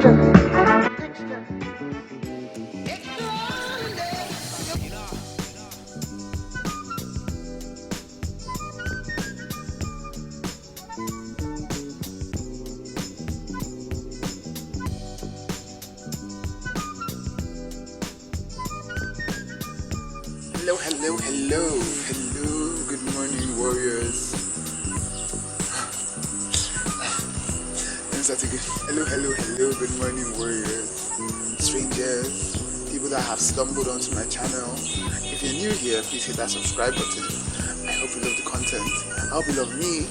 Hello, good morning, warriors. Hello, good morning, warriors, strangers, people that have stumbled onto my channel. If you're new here, please hit that subscribe button. I hope you love the content. I hope you love me,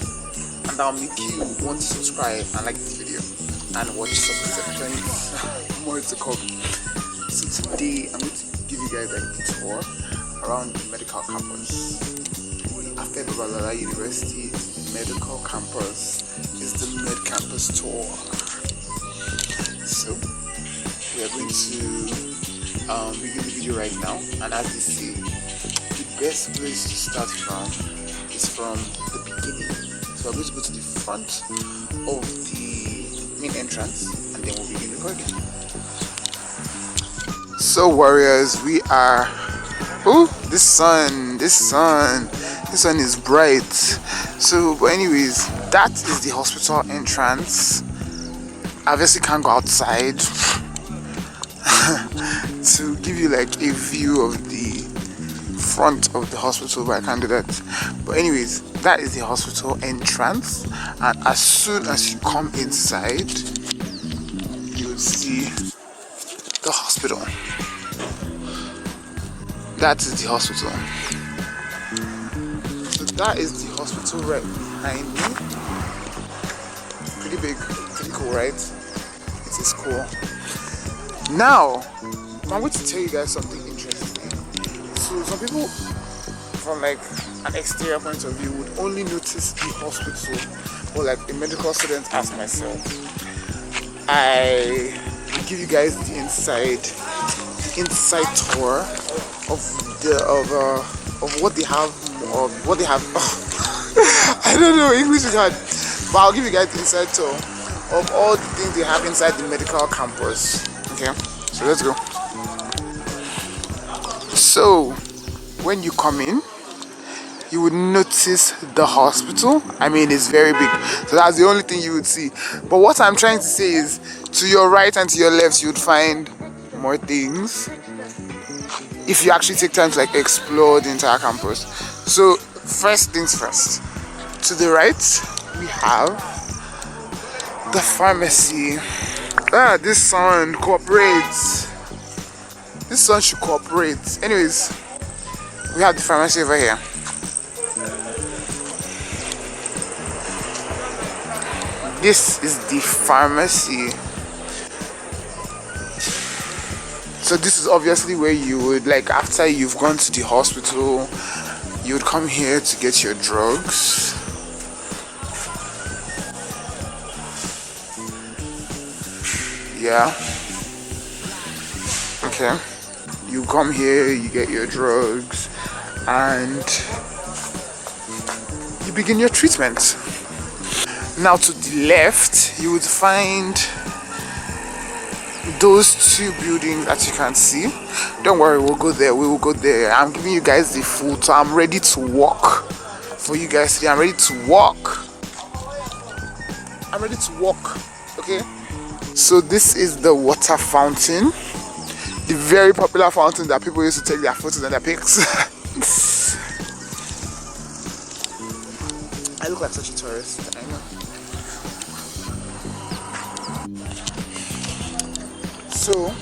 and that'll make you want to subscribe and like this video and watch subsequent more to come. So today I'm going to give you guys like a tour around the medical campus. After Babalola University Medical Campus is the Med Campus tour. So we are going to begin the video right now, and as you see, the best place to start from is from the beginning. So we're going to go to the front of the main entrance and then we'll begin recording. So warriors, we are this sun is bright. So but anyways, that is the hospital entrance. I obviously can't go outside to give you like a view of the front of the hospital, but I can't do that. But anyways, that is the hospital entrance, and as soon as you come inside you will see the hospital. That is the hospital. So that is the hospital right behind me. Pretty big, pretty cool, right? It is cool. Now, I'm going to tell you guys something interesting. So some people from like an exterior point of view would only notice the hospital, or like a medical student as myself. I will give you guys the inside tour of what they have, I don't know, English is hard, but I'll give you guys the inside tour of all the things they have inside the medical campus. Okay, so let's go. So when you come in, you would notice the hospital. I mean, it's very big, so that's the only thing you would see. But what I'm trying to say is, to your right and to your left, you would find more things if you actually take time to like explore the entire campus. So first things first, to the right we have the pharmacy. This sun cooperates. This sun should cooperate. Anyways, we have the pharmacy over here. This is the pharmacy. So this is obviously where you would, like, after you've gone to the hospital, you would come here to get your drugs. Yeah. Okay. You come here, you get your drugs, and you begin your treatment. Now to the left, you would find those two buildings that you can see. Don't worry, we'll go there. We will go there. I'm giving you guys the full tour. I'm ready to walk for you guys today. I'm ready to walk. Okay. So this is the water fountain, the very popular fountain that people used to take their photos and their pics. I look like such a tourist. I know. So,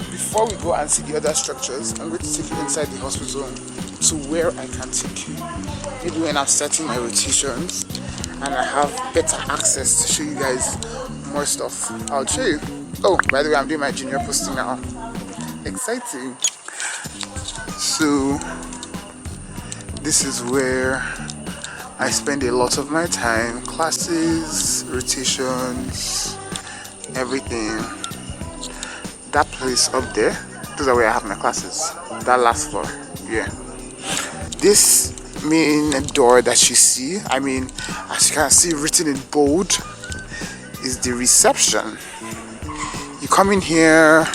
before we go and see the other structures, I'm going to take you inside the hospital to where I can take you. Maybe when I'm starting my rotations and I have better access to show you guys more stuff, I'll show you. Oh, by the way, I'm doing my junior posting now. Exciting. So, this is where I spend a lot of my time. Classes, rotations, everything. That place up there, those are where I have my classes. That last floor, yeah. This main door that you see, I mean, as you can see written in bold, is the reception. come in here,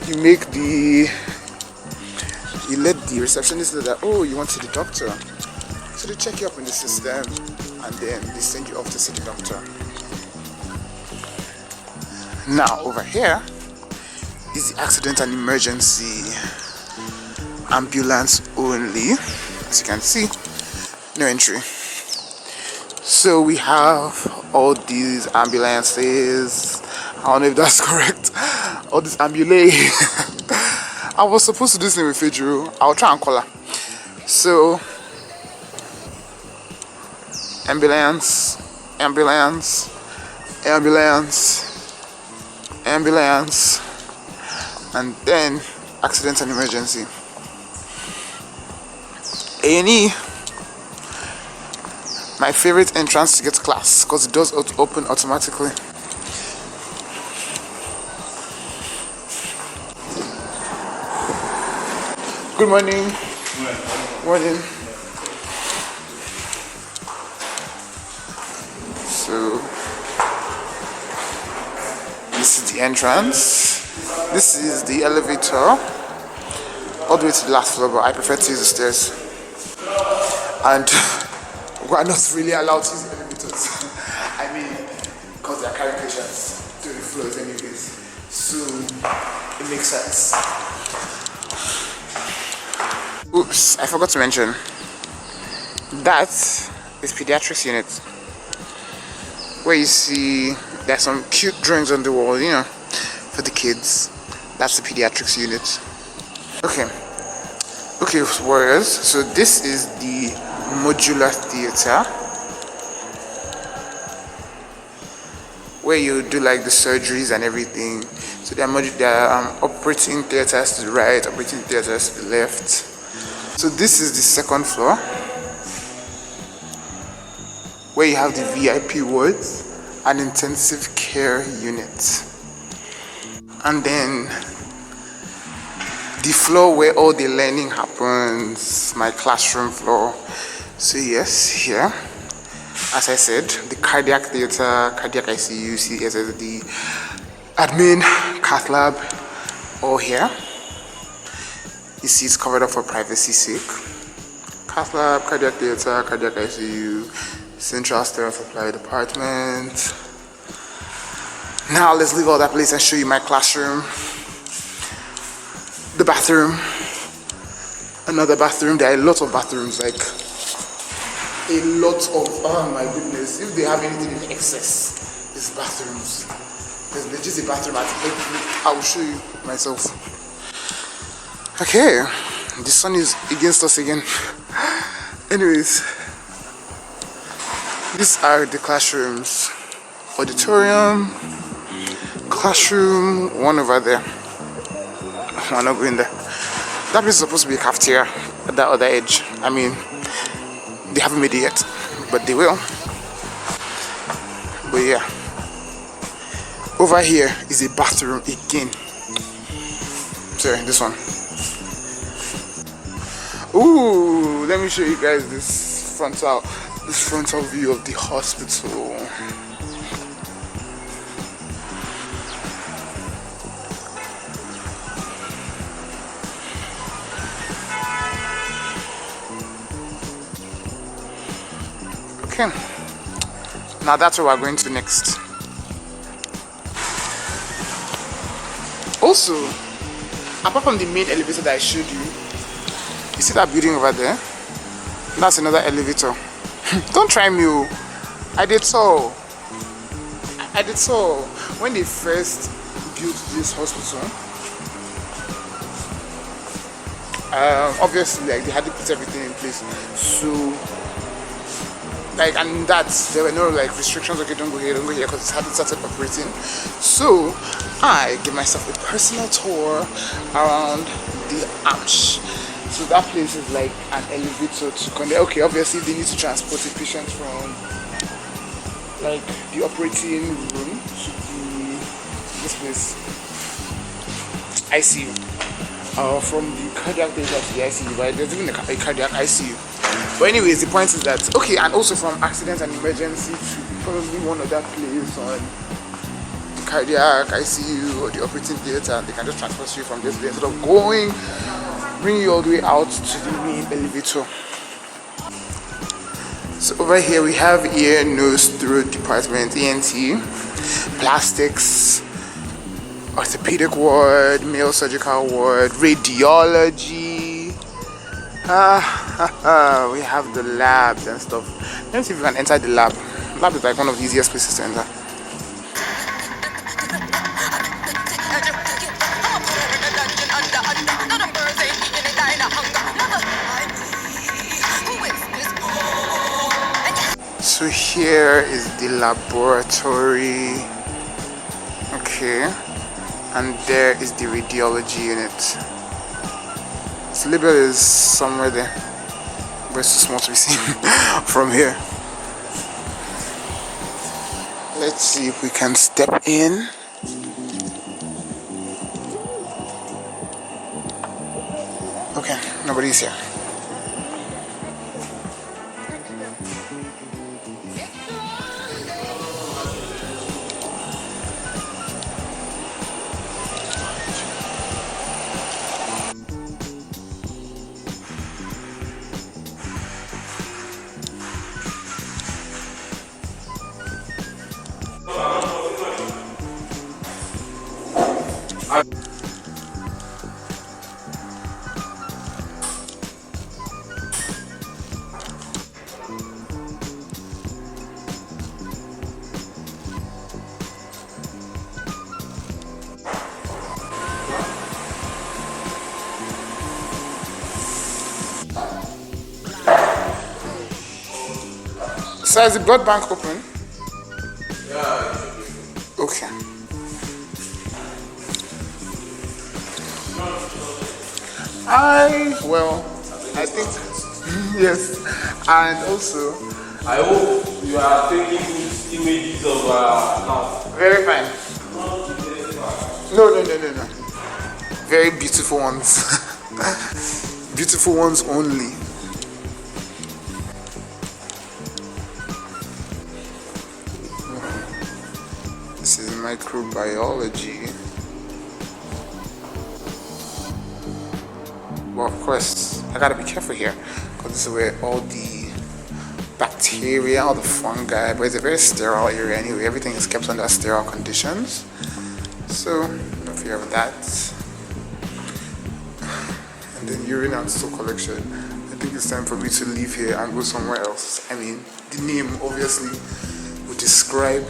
you let the receptionist know that, oh, you want to see the doctor. So they check you up in the system and then they send you off to see the doctor. Now over here is the accident and emergency ambulance only. As you can see, no entry. So we have all these ambulances. I don't know if that's correct. All these ambulance. I was supposed to do this in with Fedro. I'll try and call her. So ambulance, ambulance, ambulance, ambulance, and then accident and emergency. A&E, my favorite entrance to get to class because it does open automatically. Good morning. Morning. So this is the entrance. This is the elevator all the way to the last floor, but I prefer to use the stairs. And we're not really allowed to use the elevators. I mean, because they're carrying patients to the floors anyways. So it makes sense. Oops, I forgot to mention. That is pediatrics unit. Where you see there's some cute drawings on the wall, you know, for the kids. That's the pediatrics unit. Okay, warriors. So this is the modular theater where you do like the surgeries and everything. So there are operating theaters to the right, operating theaters to the left. So this is the second floor where you have the VIP wards and intensive care unit. And then the floor where all the learning happens, my classroom floor. So yes, here, as I said, the cardiac theater, cardiac ICU, CSSD, admin, cath lab, all here. You see it's covered up for privacy's sake. Cath lab, cardiac theater, cardiac ICU, central sterile supply department. Now let's leave all that place and show you my classroom. The bathroom. Another bathroom. There are a lot of bathrooms, like a lot of, oh my goodness. If they have anything in excess, it's bathrooms. There's just a bathroom at every. I will show you myself. Okay, the sun is against us again. Anyways, these are the classrooms. Auditorium, classroom, one over there. I'm not going there. That place is supposed to be a cafeteria at that other edge. I mean, they haven't made it yet, but they will. But yeah, over here is a bathroom again. Sorry, this one. Ooh, let me show you guys this frontal view of the hospital. Okay, now that's where we're going to next. Also, apart from the main elevator that I showed you, you see that building over there? That's another elevator. Don't try me. I did so. When they first built this hospital, obviously, like, they had to put everything in place. So, like, and that there were no like restrictions. Okay, don't go here, because it hadn't started operating. So I give myself a personal tour around the AMSH. So that place is like an elevator to connect. Okay, obviously they need to transport a patient from like the operating room to this place, ICU, from the cardiac theater to the ICU. Right? There's even a cardiac ICU. But anyways, the point is that, okay, and also from accident and emergency to probably one other place on cardiac, ICU, or the operating theater, and they can just transfer you from this place instead of going, bring you all the way out to the main elevator. So over here we have ear, nose, throat department, ENT, plastics, orthopedic ward, male surgical ward, radiology. We have the labs and stuff. Let me see if we can enter the lab. Lab is like one of the easiest places to enter. So here is the laboratory. Okay. And there is the radiology unit. This label is somewhere there, but it's too small to be seen from here. Let's see if we can step in. Okay, nobody's here. So is the blood bank open? Yeah. Okay. I think yes, and also I hope you are taking images of now. very fine. No. Very beautiful ones. Beautiful ones only. This is microbiology. Well, of course, I gotta be careful here because this is where all the bacteria, all the fungi, but it's a very sterile area anyway. Everything is kept under sterile conditions. So, no fear of that. And then urine and stool collection. I think it's time for me to leave here and go somewhere else. I mean, the name obviously would describe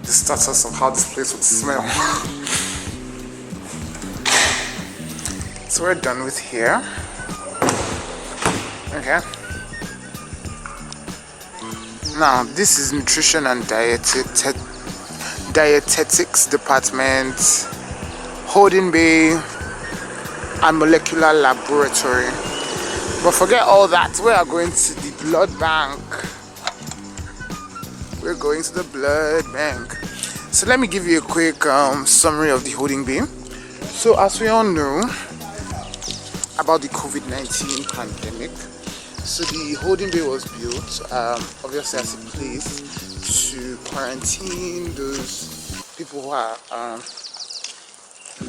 the status of how this place would smell. So we're done with here. Okay. Now this is nutrition and dietetics department, holding bay, and molecular laboratory. But forget all that. We are going to the blood bank. We're going to the blood bank. So let me give you a quick summary of the holding bay. So as we all know about the COVID-19 pandemic, so the holding bay was built obviously as a place to quarantine those people who are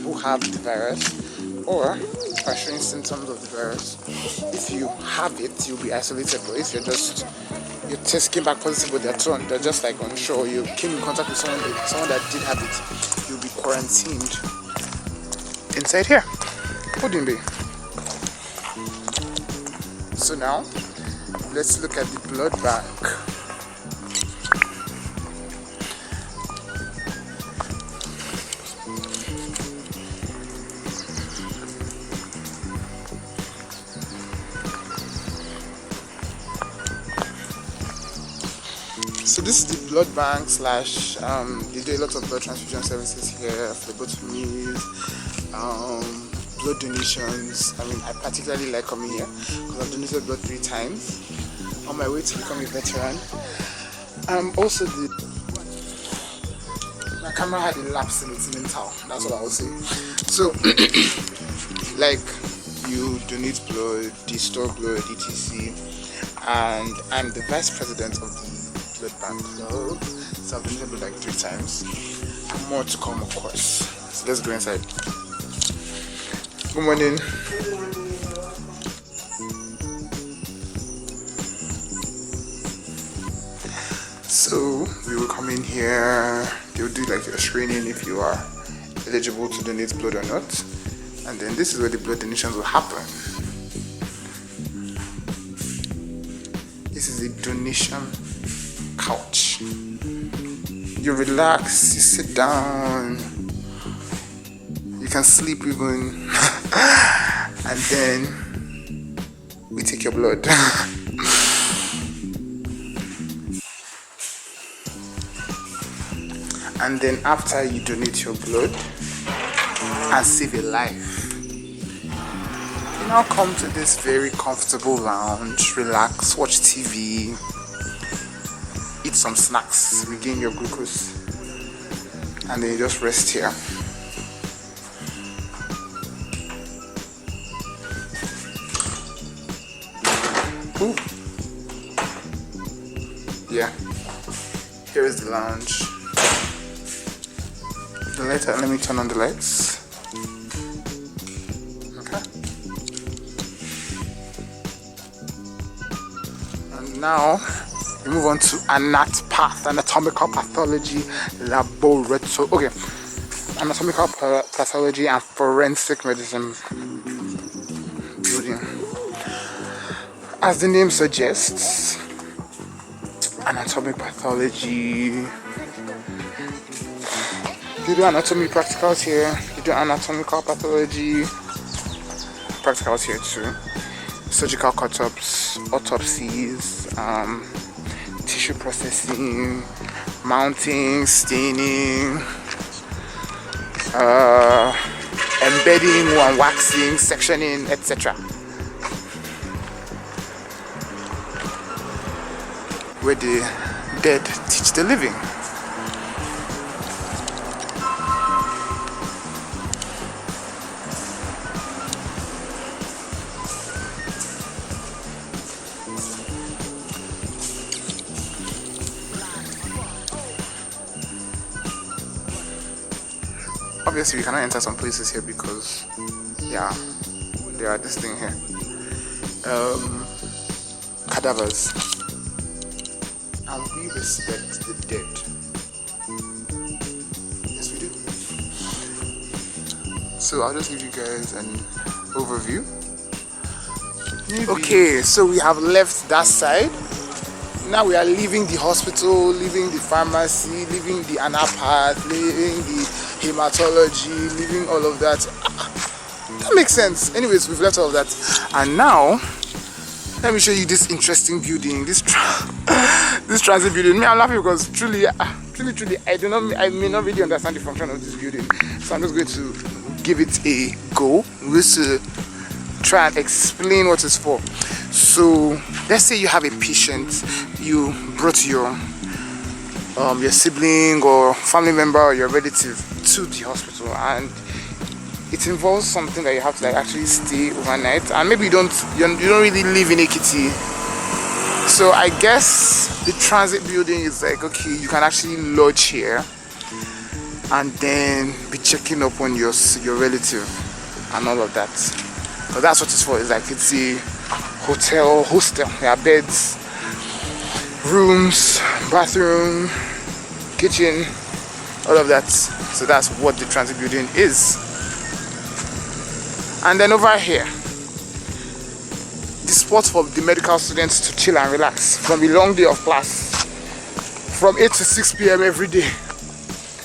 who have the virus or are showing symptoms of the virus. If you have it, you'll be isolated, but if your test came back positive with their tongue, they're just like unsure, you came in contact with someone that did have it, you'll be quarantined inside here, holding bay. So now, let's look at the blood bank. So this is the blood bank slash, they do a lot of blood transfusion services here, phlebotomies, blood donations. I mean, I particularly like coming here because I've donated blood 3 times on my way to become a veteran. Also, my camera had a lapse in its mental. That's what I would say. So, like, you donate blood, you store blood, etc. And I'm the vice president of the blood bank club. So I've donated blood like 3 times. And more to come, of course. So let's go inside. Good morning. So we will come in here. They'll do like a screening if you are eligible to donate blood or not. And then this is where the blood donations will happen. This is a donation couch. You relax, you sit down, you can sleep even, and then we take your blood. And then after you donate your blood and save a life, you now come to this very comfortable lounge, relax, watch TV, eat some snacks, regain your glucose, and then you just rest here. Ooh. Yeah, here is the lounge. The light, let me turn on the lights. Okay. And now we move on to anatomical pathology laboratory. Okay, anatomical pathology and forensic medicine building. As the name suggests, anatomic pathology. You do anatomy practicals here, you do anatomical pathology practicals here too. Surgical cut-ups, autopsies, tissue processing, mounting, staining, embedding and waxing, sectioning, etc. Where the dead teach the living. Obviously, we cannot enter some places here because, yeah, there are this thing here. Cadavers. And we respect the dead. Yes, we do. So I'll just give you guys an overview. Maybe. Okay, so we have left that side. Now we are leaving the hospital, leaving the pharmacy, leaving the anapath, leaving the hematology, leaving all of that. That makes sense. Anyways, we've left all of that. And now, let me show you this interesting building, this transit building. Me, I'm laughing because truly, I may not really understand the function of this building. So I'm just going to give it a go. I'm going to try and explain what it's for. So let's say you have a patient, you brought your sibling or family member or your relative to the hospital, and it involves something that you have to like actually stay overnight, and maybe you don't really live in Ekiti. So I guess the transit building is like, okay, you can actually lodge here and then be checking up on your relative and all of that. So that's what it's for. It's like it's a hostel. There are beds, rooms, bathroom, kitchen, all of that. So that's what the transit building is. And then over here, the spot for the medical students to chill and relax from a long day of class, from 8 to 6 p.m. every day.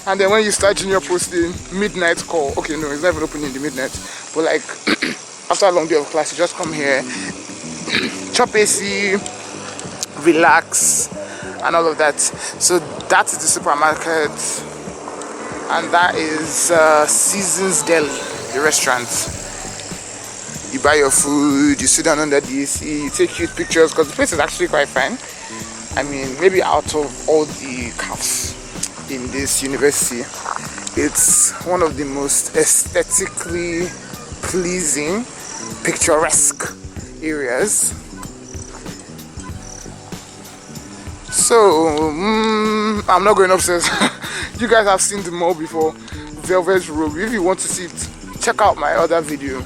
And then when you start junior posting, midnight call. Okay, no, it's not even open in the midnight, but like after a long day of class, you just come here, chop AC, relax, and all of that. So that is the supermarket, and that is Seasons Deli, the restaurant. You buy your food, you sit down under the AC, you take cute pictures because the place is actually quite fine. I mean, maybe out of all the cafes in this university, it's one of the most aesthetically pleasing, picturesque areas. So I'm not going upstairs. You guys have seen the mall before, Velvet Road. If you want to see it, check out my other video.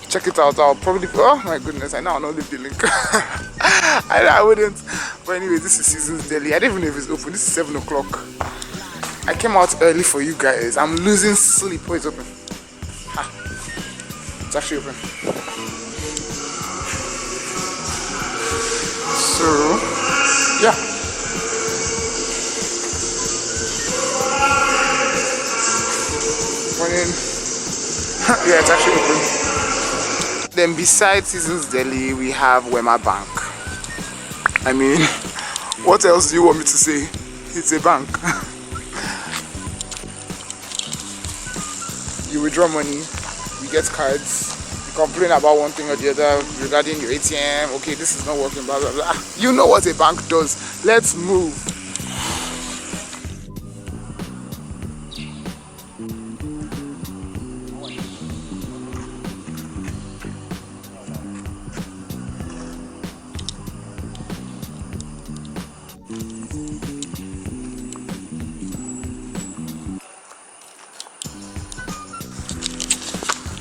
Check it out. I'll probably, oh my goodness, I know I'll not leave the link. I wouldn't. But anyway, this is Seasons Deli. I don't even know if it's open. This is 7 o'clock. I came out early for you guys. I'm losing sleep. Oh, it's open. It's actually open. So yeah. Morning. Yeah, it's actually open. Then besides Seasons Deli, we have Wema Bank. I mean, what else do you want me to say? It's a bank. You withdraw money, you get cards, you complain about one thing or the other regarding your ATM. Okay, this is not working, blah blah blah. You know what a bank does. Let's move.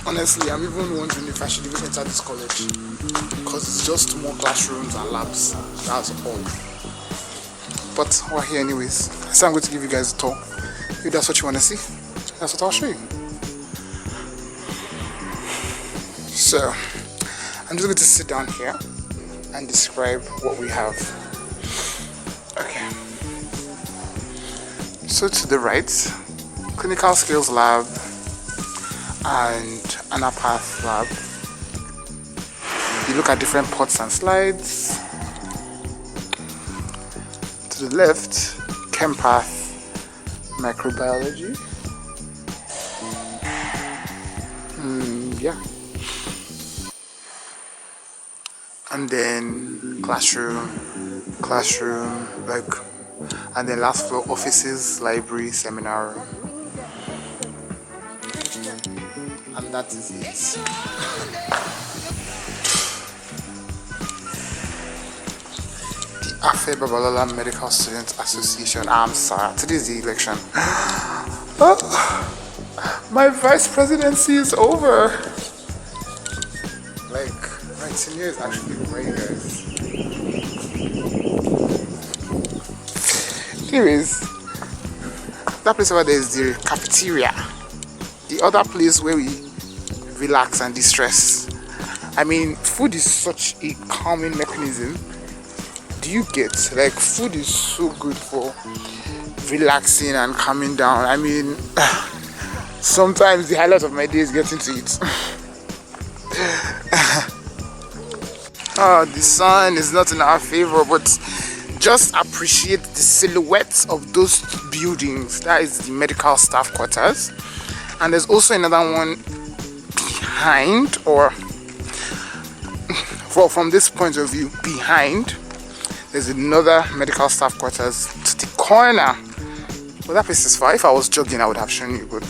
Honestly, I'm even wondering if I should even enter this college, because it's just more classrooms and labs. That's all. But we're here anyways. So I'm going to give you guys a tour. If that's what you want to see, that's what I'll show you. So I'm just going to sit down here and describe what we have. Okay. So to the right, clinical skills lab and Anapath lab. You look at different pots and slides. To the left, Chempath microbiology. Yeah. And then classroom, like, and then last floor offices, library, seminar room. And that is it. The Afe Babalola Medical Students Association, AMSH. Today is the election. Oh, my vice presidency is over. Like, my tenure is actually over, you guys. Anyways, that place over there is the cafeteria. The other place where we relax and distress. I mean, food is such a calming mechanism. Do you get? Like, food is so good for relaxing and calming down. I mean, sometimes the highlight of my day is getting to eat. Oh, the sun is not in our favor, but just appreciate the silhouettes of those buildings. That is the medical staff quarters. And there's also another one behind, or from this point of view, behind. There's another medical staff quarters to the corner. Well, that place is far. If I was jogging, I would have shown you, but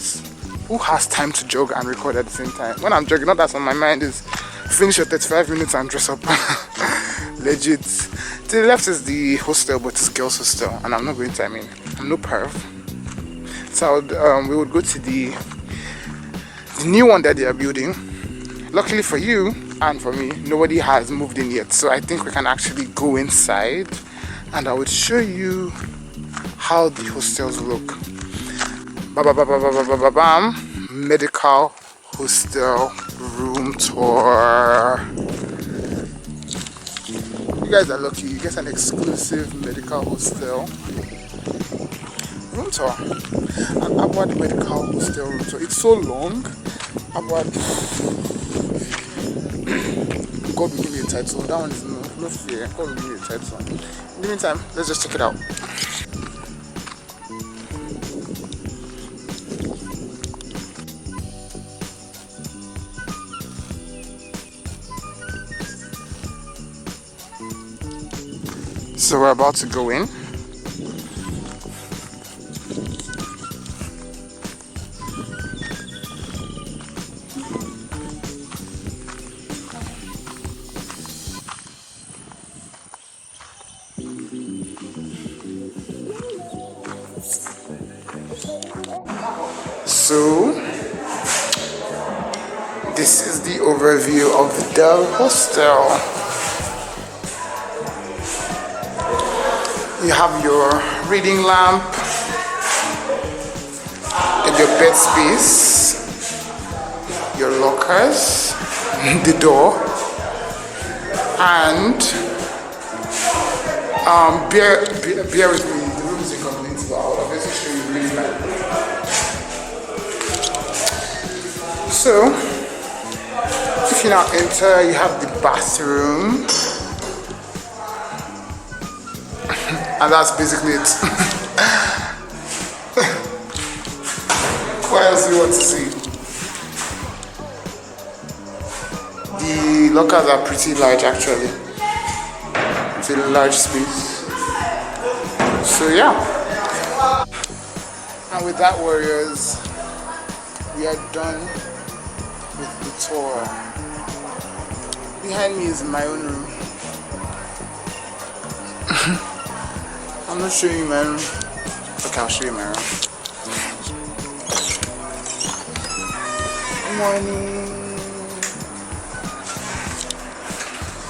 who has time to jog and record at the same time? When I'm jogging, all that's on my mind is finish your 35 minutes and dress up. Legit. To the left is the hostel, but it's girls' hostel, and I'm not going to, I'm no perv. So we would go to the new one that they are building. Luckily for you and for me, nobody has moved in yet, so I think we can actually go inside and I would show you how the hostels look. Medical hostel room tour. You guys are lucky, you get an exclusive medical hostel room tour. An ABUAD medical hostel room tour. It's so long. ABUAD. God will give me a title. That one is no fear. God will give me a title. In the meantime, let's just check it out. So we're about to go in. So this is the overview of the hostel. You have your reading lamp and your bed space, your lockers, the door, and bear with me, the room is incomplete, but I'll obviously show you really bad. So if you now enter, you have the bathroom, and that's basically it. What else do you want to see? The lockers are pretty large actually. It's a large space. So yeah. And with that, warriors, we are done with the tour. Behind me is my own room. I'm not showing you my room. Okay, I'll show you my room. Good morning.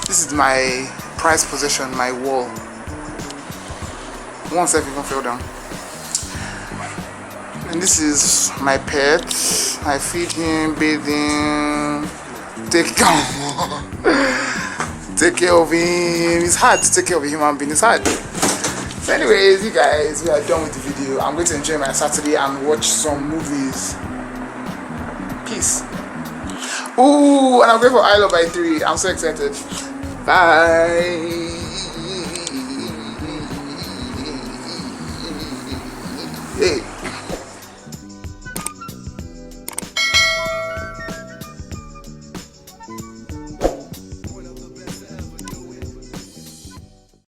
This is my prized possession, my wall. One step even fell down. And this is my pet. I feed him, bathe him, take care of him. It's hard to take care of a human being. It's hard. So anyways, you guys, we are done with the video. I'm going to enjoy my Saturday and watch some movies. Peace. Ooh, and I'm going for I Love by 3. I'm so excited. Bye. Hey.